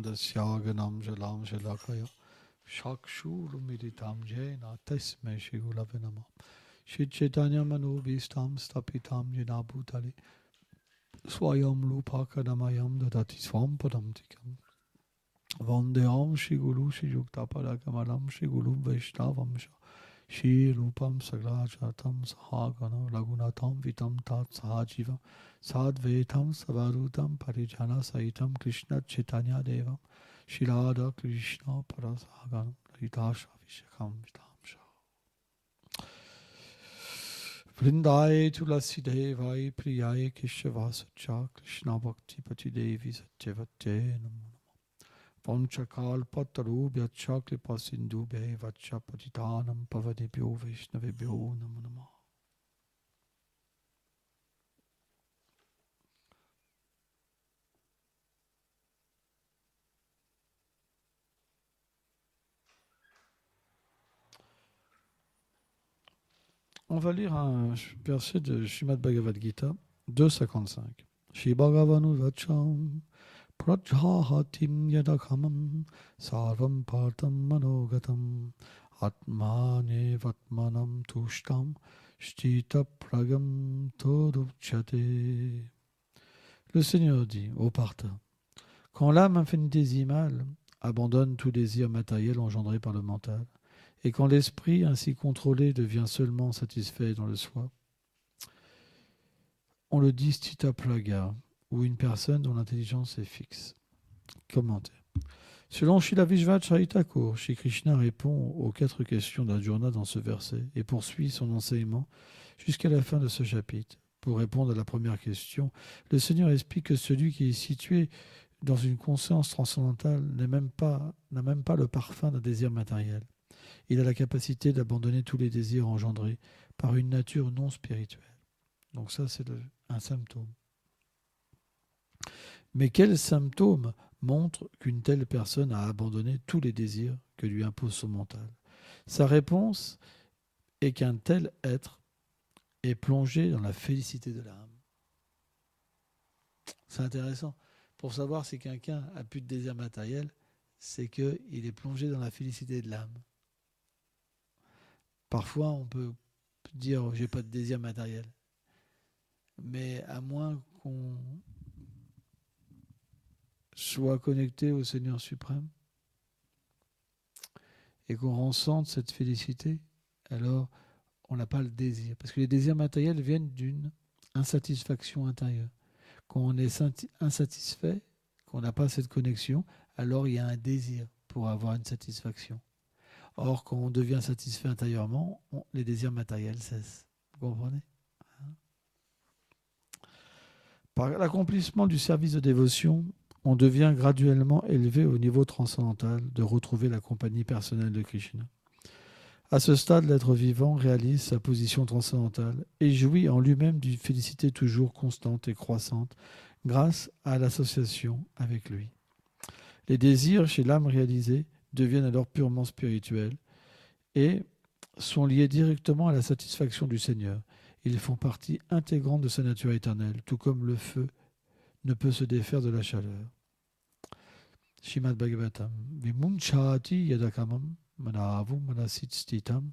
Dasyaganam Jalam Jalakaya Shakshurumiritam Jena Tesme Shigulavanama Shri Chaitanya Manubhistam Stapitam Jena Bhutale Swayam Lupakadamayam Dadati Swampadam Tikam Vandeam Shigulu Shiyuktapadakamalam Shigulu Vaishnavam Shri Rupam Sagrajatam Sahagana Lagunatam Vitam Tat Sahajivam Sadvetam Savarutam Parijana Saitam Krishna Chaitanya Devam Shilada Krishna Parasaganam Ritasha Vishakam Vitamsha Vrindaye Tulasi Devai Priyaye Keshavasacha Krishna Bhakti Pati Devi Satyavate Namo Panchakal Patarubhyacha Kripa Sindhubhya Vacha Patitanam Pavadebhyo Vaishnavebhyo Namo Namah. On va lire un verset de Srimad Bhagavad Gita 2.55. Shri Bhagavanu Vacham Prajhahatim Yadakhamam Sarvam Partam Manogatam Atmane Vatmanam Tushtam Shtita Pragam Todupchate. Le Seigneur dit, ô Partha, quand l'âme infinitésimale abandonne tout désir matériel engendré par le mental, et quand l'esprit ainsi contrôlé devient seulement satisfait dans le soi, on le dit Sthita Praga, ou une personne dont l'intelligence est fixe. Commentaire. Selon Srila Vishvacharita Thakur, Shri Krishna répond aux 4 questions d'Arjuna dans ce verset et poursuit son enseignement jusqu'à la fin de ce chapitre. Pour répondre à la première question, le Seigneur explique que celui qui est situé dans une conscience transcendantale n'a même pas le parfum d'un désir matériel. Il a la capacité d'abandonner tous les désirs engendrés par une nature non spirituelle. Donc ça, c'est un symptôme. Mais quel symptôme montre qu'une telle personne a abandonné tous les désirs que lui impose son mental? Sa réponse est qu'un tel être est plongé dans la félicité de l'âme. C'est intéressant. Pour savoir si quelqu'un a plus de désir matériel, c'est qu'il est plongé dans la félicité de l'âme. Parfois, on peut dire « j'ai pas de désir matériel ». Mais à moins qu'on soit connecté au Seigneur suprême et qu'on ressente cette félicité, alors on n'a pas le désir. Parce que les désirs matériels viennent d'une insatisfaction intérieure. Quand on est insatisfait, qu'on n'a pas cette connexion, alors il y a un désir pour avoir une satisfaction. Or, quand on devient satisfait intérieurement, les désirs matériels cessent. Vous comprenez ? Par l'accomplissement du service de dévotion, on devient graduellement élevé au niveau transcendantal de retrouver la compagnie personnelle de Krishna. À ce stade, l'être vivant réalise sa position transcendantale et jouit en lui-même d'une félicité toujours constante et croissante grâce à l'association avec lui. Les désirs chez l'âme réalisée deviennent alors purement spirituels et sont liés directement à la satisfaction du Seigneur. Ils font partie intégrante de sa nature éternelle, tout comme le feu ne peut se défaire de la chaleur. Shrimad Bhagavatam Vimunchati Yadakamam Manavu Manasit Stitam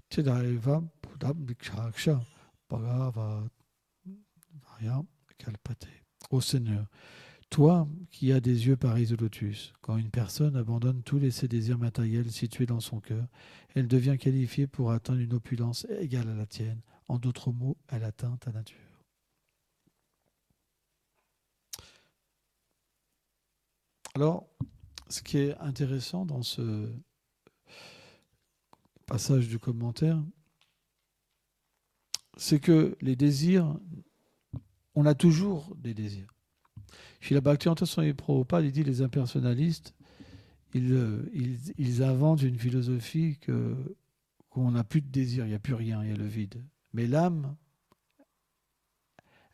Tedaiva Buddham Vikshaksha Bhagavaya Kalpate. Ô Seigneur, toi qui as des yeux pareils au lotus, quand une personne abandonne tous ses désirs matériels situés dans son cœur, elle devient qualifiée pour atteindre une opulence égale à la tienne. En d'autres mots, elle atteint ta nature. Alors, ce qui est intéressant dans ce passage du commentaire, c'est que les désirs, on a toujours des désirs. Chez la Bhaktivedanta Swami Prabhupada, il dit les impersonnalistes, ils inventent une philosophie qu'on n'a plus de désir, il n'y a plus rien, il y a le vide. Mais l'âme,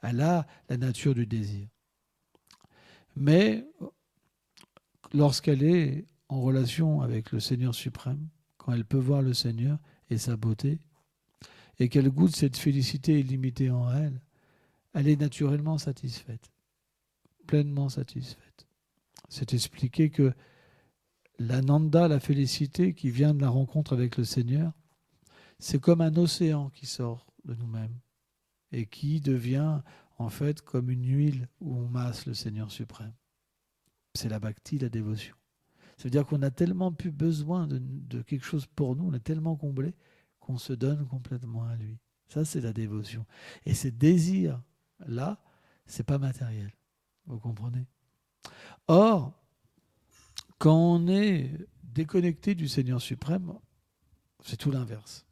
elle a la nature du désir. Mais lorsqu'elle est en relation avec le Seigneur suprême, quand elle peut voir le Seigneur et sa beauté, et qu'elle goûte cette félicité illimitée en elle, elle est naturellement satisfaite, pleinement satisfaite. c'est expliqué que l'ananda, la félicité qui vient de la rencontre avec le Seigneur, c'est comme un océan qui sort de nous-mêmes et qui devient en fait comme une huile où on masse le Seigneur suprême. C'est la bhakti, la dévotion. Ça veut dire qu'on a tellement plus besoin de quelque chose pour nous, on est tellement comblé qu'on se donne complètement à lui. Ça, c'est la dévotion. Et ces désirs-là, c'est pas matériel. Vous comprenez? Or, quand on est déconnecté du Seigneur suprême, c'est tout l'inverse.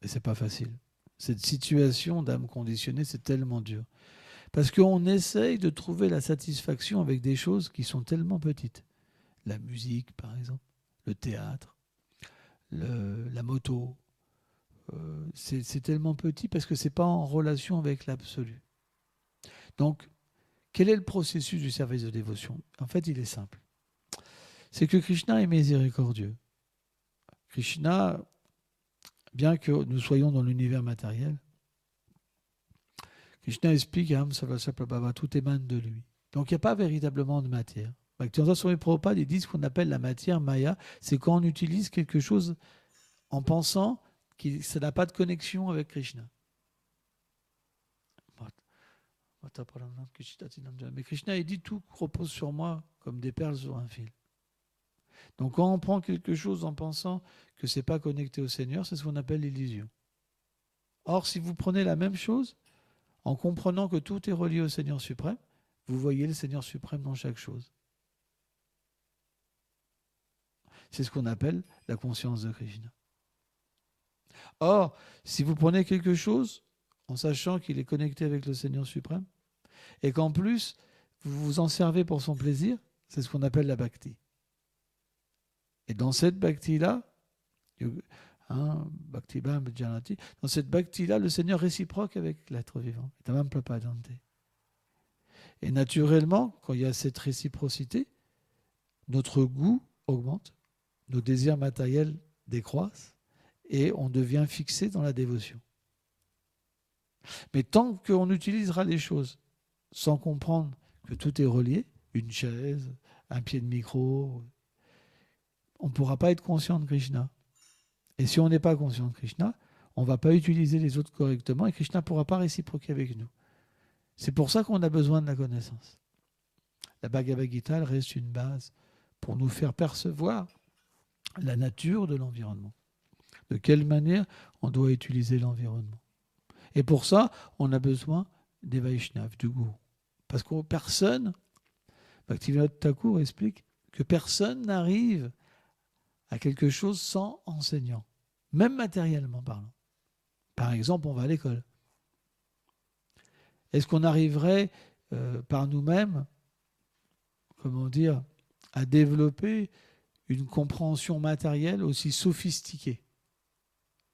Et c'est pas facile. Cette situation d'âme conditionnée, c'est tellement dur. Parce qu'on essaye de trouver la satisfaction avec des choses qui sont tellement petites. La musique, par exemple, le théâtre, la moto. C'est tellement petit parce que ce n'est pas en relation avec l'absolu. Donc, quel est le processus du service de dévotion? En fait, il est simple. C'est que Krishna est miséricordieux. Krishna, bien que nous soyons dans l'univers matériel, Krishna explique à Prabhava, tout émane de lui. Donc, il n'y a pas véritablement de matière. Bhaktivinoda Swami Prabhupada, ils disent ce qu'on appelle la matière maya, c'est quand on utilise quelque chose en pensant que ça n'a pas de connexion avec Krishna. Mais Krishna, il dit tout repose sur moi comme des perles sur un fil. Donc quand on prend quelque chose en pensant que ce n'est pas connecté au Seigneur, c'est ce qu'on appelle l'illusion. Or, si vous prenez la même chose, en comprenant que tout est relié au Seigneur suprême, vous voyez le Seigneur suprême dans chaque chose. C'est ce qu'on appelle la conscience de Krishna. Or, si vous prenez quelque chose en sachant qu'il est connecté avec le Seigneur suprême, et qu'en plus, vous vous en servez pour son plaisir, c'est ce qu'on appelle la bhakti. Et dans cette bhakti-là, dans cette bhakti-là, le Seigneur réciproque avec l'être vivant. Et naturellement, quand il y a cette réciprocité, notre goût augmente, nos désirs matériels décroissent, et on devient fixé dans la dévotion. Mais tant qu'on utilisera les choses sans comprendre que tout est relié, une chaise, un pied de micro, on ne pourra pas être conscient de Krishna. Et si on n'est pas conscient de Krishna, on ne va pas utiliser les autres correctement et Krishna ne pourra pas réciproquer avec nous. C'est pour ça qu'on a besoin de la connaissance. La Bhagavad Gita, elle reste une base pour nous faire percevoir la nature de l'environnement. De quelle manière on doit utiliser l'environnement. Et pour ça, on a besoin des Vaishnavas, du gourou. Parce que personne, Bhaktivinoda Thakur explique que personne n'arrive à quelque chose sans enseignant, même matériellement parlant. Par exemple, on va à l'école. Est-ce qu'on arriverait par nous-mêmes, comment dire, à développer une compréhension matérielle aussi sophistiquée?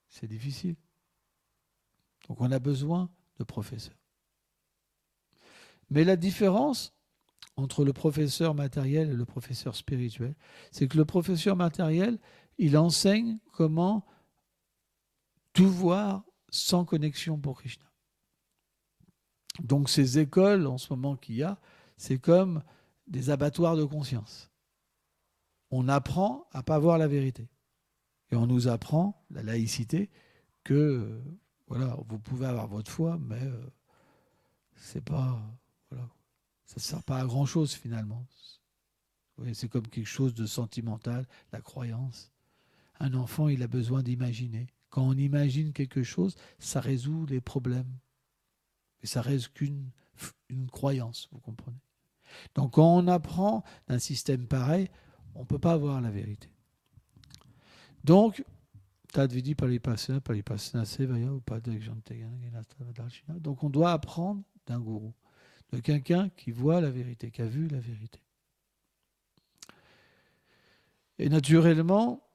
C'est difficile. Donc on a besoin de professeurs. Mais la différence entre le professeur matériel et le professeur spirituel, c'est que le professeur matériel, il enseigne comment tout voir sans connexion pour Krishna. Donc ces écoles, en ce moment qu'il y a, c'est comme des abattoirs de conscience. On apprend à ne pas voir la vérité. Et on nous apprend, la laïcité, que voilà, vous pouvez avoir votre foi, mais c'est pas... Voilà, ça ne sert pas à grand-chose finalement. Oui, c'est comme quelque chose de sentimental, la croyance. Un enfant, il a besoin d'imaginer. Quand on imagine quelque chose, ça résout les problèmes. Et ça reste qu'une croyance, vous comprenez. Donc quand on apprend d'un système pareil, on ne peut pas avoir la vérité. Donc, donc on doit apprendre d'un gourou, de quelqu'un qui voit la vérité, qui a vu la vérité. Et naturellement,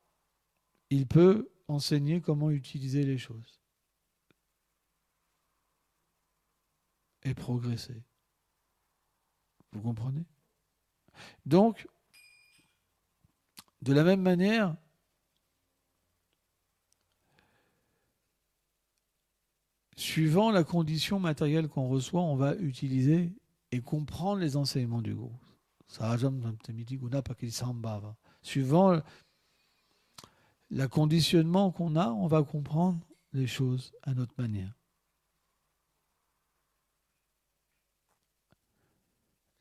il peut enseigner comment utiliser les choses et progresser. Vous comprenez? Donc, de la même manière, suivant la condition matérielle qu'on reçoit, on va utiliser et comprendre les enseignements du gourou. Suivant le conditionnement qu'on a, on va comprendre les choses à notre manière.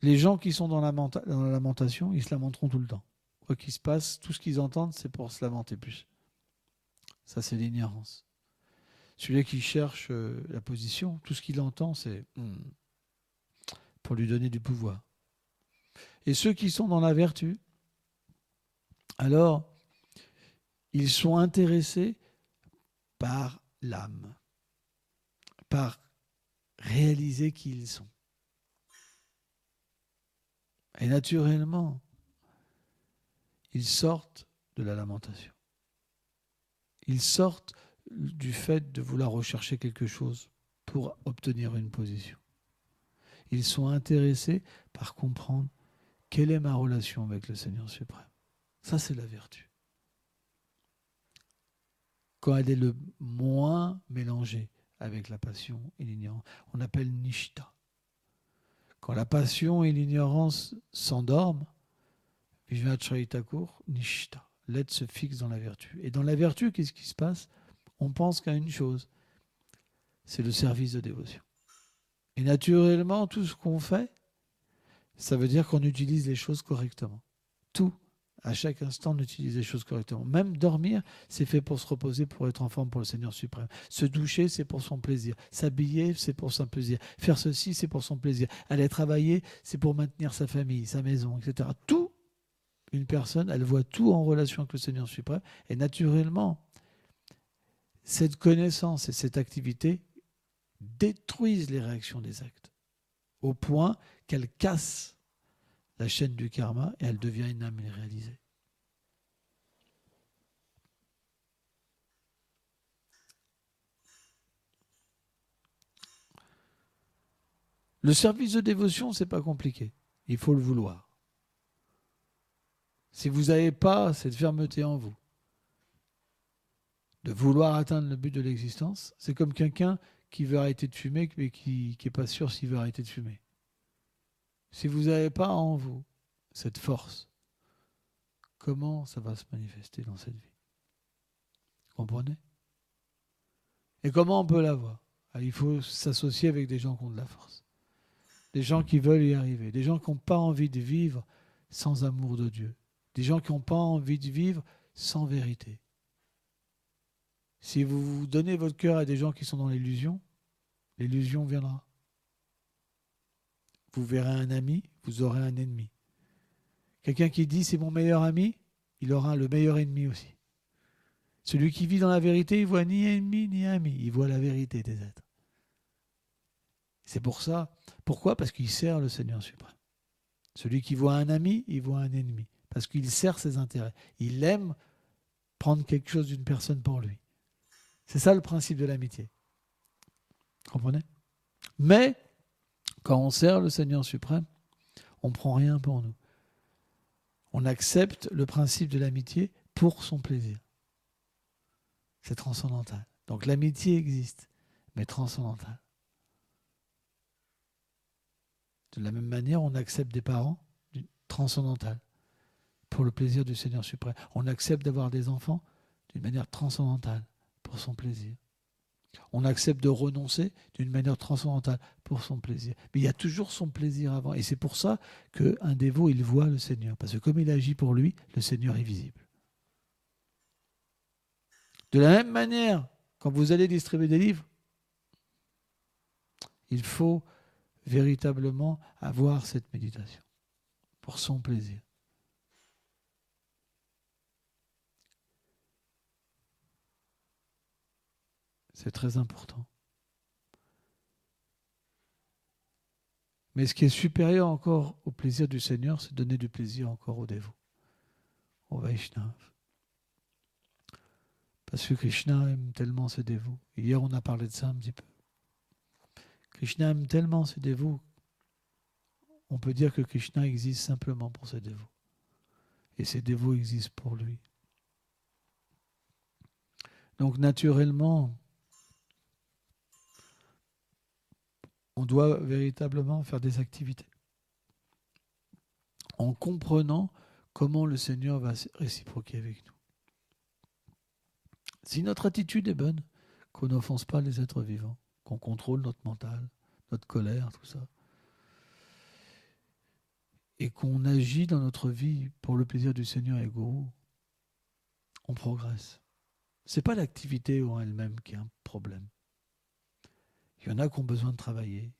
Les gens qui sont dans la lamentation, ils se lamenteront tout le temps. Quoi qu'il se passe, tout ce qu'ils entendent, c'est pour se lamenter plus. Ça, c'est l'ignorance. Celui qui cherche la position, tout ce qu'il entend, c'est pour lui donner du pouvoir. Et ceux qui sont dans la vertu, alors, ils sont intéressés par l'âme, par réaliser qui ils sont. Et naturellement, ils sortent de la lamentation. Ils sortent du fait de vouloir rechercher quelque chose pour obtenir une position. Ils sont intéressés par comprendre quelle est ma relation avec le Seigneur suprême. Ça, c'est la vertu. Quand elle est le moins mélangée avec la passion et l'ignorance, on appelle nishta. Quand la passion et l'ignorance s'endorment, Vishvacharya Thakur, nishta, l'être se fixe dans la vertu. Et dans la vertu, qu'est-ce qui se passe? On pense qu'à une chose, c'est le service de dévotion. Et naturellement, tout ce qu'on fait, ça veut dire qu'on utilise les choses correctement. Tout, à chaque instant, on utilise les choses correctement. Même dormir, c'est fait pour se reposer, pour être en forme pour le Seigneur suprême. Se doucher, c'est pour son plaisir. S'habiller, c'est pour son plaisir. Faire ceci, c'est pour son plaisir. Aller travailler, c'est pour maintenir sa famille, sa maison, etc. Tout, une personne, elle voit tout en relation avec le Seigneur suprême. Et naturellement, cette connaissance et cette activité détruisent les réactions des actes, au point qu'elle casse la chaîne du karma et elle devient une âme irréalisée. Le service de dévotion, c'est pas compliqué. Il faut le vouloir. Si vous n'avez pas cette fermeté en vous, de vouloir atteindre le but de l'existence, c'est comme quelqu'un qui veut arrêter de fumer mais qui n'est pas sûr s'il veut arrêter de fumer. Si vous n'avez pas en vous cette force, comment ça va se manifester dans cette vie? Vous comprenez? Et comment on peut l'avoir? Il faut s'associer avec des gens qui ont de la force. Des gens qui veulent y arriver. Des gens qui n'ont pas envie de vivre sans amour de Dieu. Des gens qui n'ont pas envie de vivre sans vérité. Si vous donnez votre cœur à des gens qui sont dans l'illusion, l'illusion viendra. Vous verrez un ami, vous aurez un ennemi. Quelqu'un qui dit c'est mon meilleur ami, il aura le meilleur ennemi aussi. Celui qui vit dans la vérité, il voit ni ennemi ni ami, il voit la vérité des êtres. C'est pour ça. Pourquoi? Parce qu'il sert le Seigneur suprême. Celui qui voit un ami, il voit un ennemi. Parce qu'il sert ses intérêts. Il aime prendre quelque chose d'une personne pour lui. C'est ça le principe de l'amitié. Vous comprenez? Mais, quand on sert le Seigneur suprême, on ne prend rien pour nous. On accepte le principe de l'amitié pour son plaisir. C'est transcendantal. Donc l'amitié existe, mais transcendantale. De la même manière, on accepte des parents transcendantales pour le plaisir du Seigneur suprême. On accepte d'avoir des enfants d'une manière transcendantale pour son plaisir. On accepte de renoncer d'une manière transcendantale pour son plaisir. Mais il y a toujours son plaisir avant. Et c'est pour ça qu'un dévot, il voit le Seigneur. Parce que comme il agit pour lui, le Seigneur est visible. De la même manière, quand vous allez distribuer des livres, il faut véritablement avoir cette méditation pour son plaisir. C'est très important. Mais ce qui est supérieur encore au plaisir du Seigneur, c'est donner du plaisir encore aux dévots, aux Vaishnavas. Parce que Krishna aime tellement ses dévots. Hier, on a parlé de ça un petit peu. Krishna aime tellement ses dévots. On peut dire que Krishna existe simplement pour ses dévots. Et ses dévots existent pour lui. Donc, naturellement, on doit véritablement faire des activités. en comprenant comment le Seigneur va réciproquer avec nous. Si notre attitude est bonne, qu'on n'offense pas les êtres vivants, qu'on contrôle notre mental, notre colère, tout ça, et qu'on agit dans notre vie pour le plaisir du Seigneur et Gourou, on progresse. C'est pas l'activité en elle-même qui est un problème. Il y en a qui ont besoin de travailler.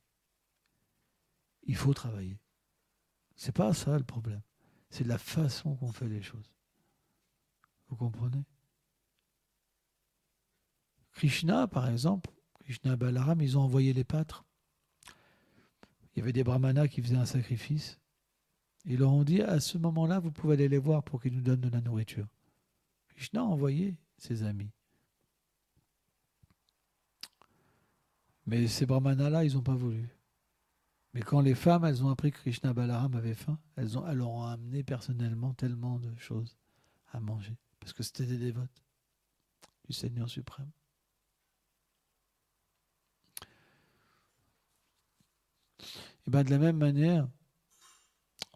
Il faut travailler. C'est pas ça le problème. C'est la façon qu'on fait les choses. Vous comprenez? Krishna, par exemple, Krishna et Balaram, ils ont envoyé les pâtres. Il y avait des brahmanas qui faisaient un sacrifice. Ils leur ont dit, à ce moment-là, vous pouvez aller les voir pour qu'ils nous donnent de la nourriture. Krishna a envoyé ses amis. Mais ces brahmanas-là, ils n'ont pas voulu. Mais quand les femmes, elles ont appris que Krishna et Balaram avaient faim, elles leur ont amené personnellement tellement de choses à manger. Parce que c'était des dévotes du Seigneur suprême. Et bien de la même manière,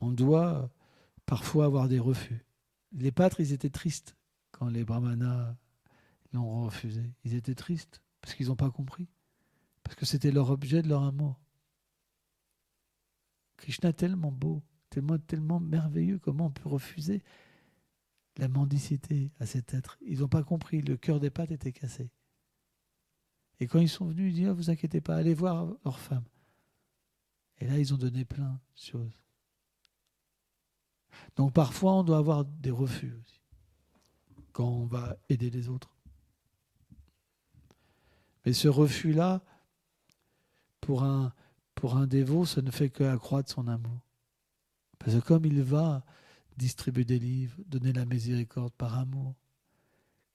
on doit parfois avoir des refus. Les pâtres, ils étaient tristes quand les brahmanas l'ont refusé. Ils étaient tristes parce qu'ils n'ont pas compris. Parce que c'était leur objet de leur amour. Krishna est tellement beau, tellement merveilleux. Comment on peut refuser la mendicité à cet être? Ils n'ont pas compris. Le cœur des pâtres était cassé. Et quand ils sont venus, ils disent, vous inquiétez pas, allez voir leur femme. Et là, ils ont donné plein de choses. Donc parfois, on doit avoir des refus aussi, quand on va aider les autres. Mais ce refus-là, pour un dévot, ça ne fait qu'accroître son amour. Parce que comme il va distribuer des livres, donner la miséricorde par amour,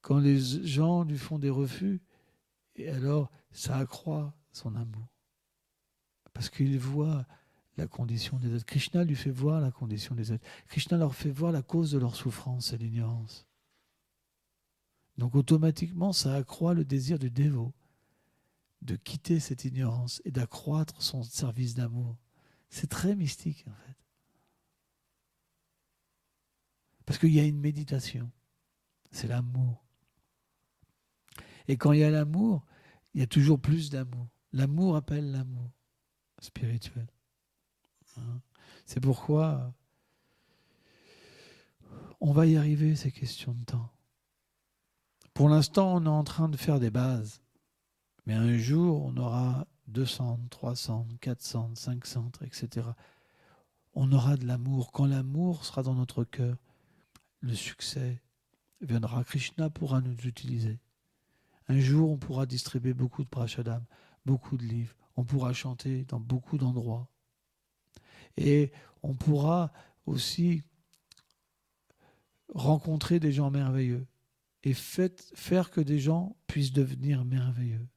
quand les gens lui font des refus, et alors ça accroît son amour. Parce qu'il voit la condition des êtres. Krishna lui fait voir la condition des êtres. Krishna leur fait voir la cause de leur souffrance et l'ignorance. Donc automatiquement, ça accroît le désir du dévot de quitter cette ignorance et d'accroître son service d'amour. C'est très mystique, en fait. Parce qu'il y a une méditation. C'est l'amour. Et quand il y a l'amour, il y a toujours plus d'amour. L'amour appelle l'amour spirituel. C'est pourquoi on va y arriver, ces questions de temps. Pour l'instant, on est en train de faire des bases. Mais un jour, on aura 200, 300, 400, 500, etc. On aura de l'amour. Quand l'amour sera dans notre cœur, le succès viendra. Krishna pourra nous utiliser. Un jour, on pourra distribuer beaucoup de prashadam, beaucoup de livres. On pourra chanter dans beaucoup d'endroits. Et on pourra aussi rencontrer des gens merveilleux et faire que des gens puissent devenir merveilleux.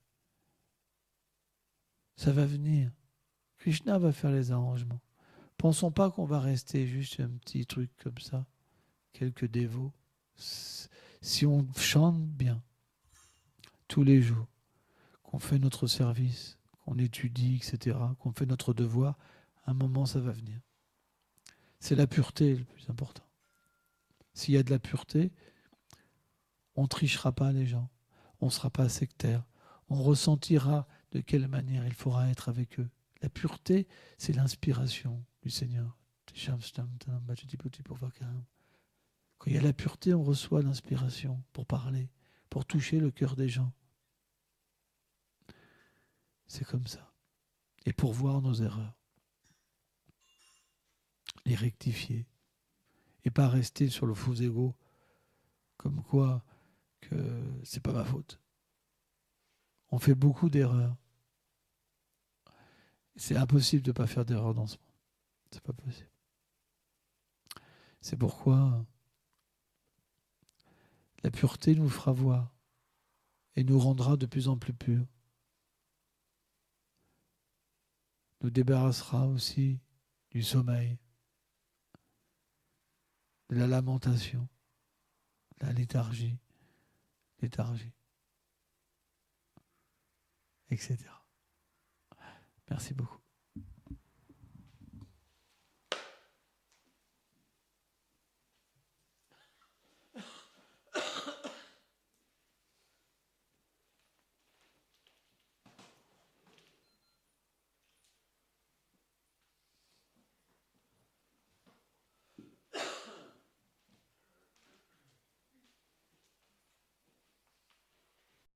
Ça va venir. Krishna va faire les arrangements. Pensons pas qu'on va rester juste un petit truc comme ça, quelques dévots. Si on chante bien tous les jours, qu'on fait notre service, qu'on étudie, etc., qu'on fait notre devoir, à un moment ça va venir. C'est la pureté le plus important. S'il y a de la pureté, on ne trichera pas les gens, on ne sera pas sectaire, on ressentira de quelle manière il faudra être avec eux. La pureté, c'est l'inspiration du Seigneur. Quand il y a la pureté, on reçoit l'inspiration pour parler, pour toucher le cœur des gens. C'est comme ça. Et pour voir nos erreurs, les rectifier, et pas rester sur le faux ego, comme quoi que c'est pas ma faute. On fait beaucoup d'erreurs. C'est impossible de ne pas faire d'erreurs dans ce monde. C'est pas possible. C'est pourquoi la pureté nous fera voir et nous rendra de plus en plus purs. Nous débarrassera aussi du sommeil, de la lamentation, de la léthargie, etc. Merci beaucoup.